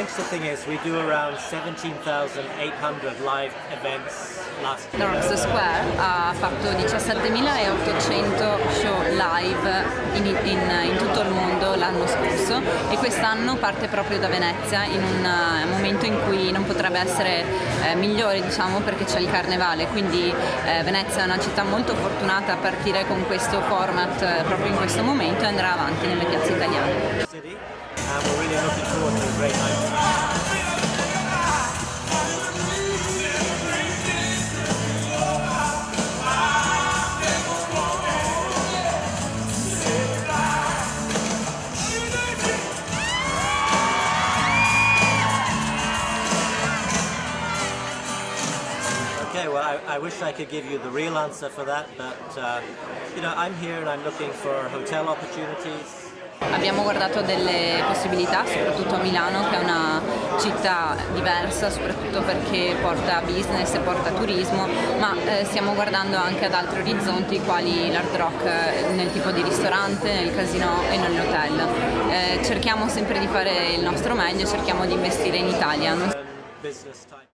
interesting thing is we do around 17,800 live events last The Roxy Square ha fatto 17.800 show live in tutto il mondo l'anno scorso e quest'anno parte proprio da Venezia in un momento in cui non potrebbe essere migliore, diciamo, perché c'è il carnevale, quindi Venezia è una città molto fortunata a partire con questo format proprio in questo momento e andrà avanti nelle piazze italiane. city, and we're really looking forward to a great night. Okay, well, I wish I could give you the real answer for that, but I'm here and I'm looking for hotel opportunities. Abbiamo guardato delle possibilità, soprattutto a Milano, che è una città diversa, soprattutto perché porta business e porta turismo, ma stiamo guardando anche ad altri orizzonti quali l'Hard Rock nel tipo di ristorante, nel casino e nell'hotel. Cerchiamo sempre di fare il nostro meglio, cerchiamo di investire in Italia. Business type.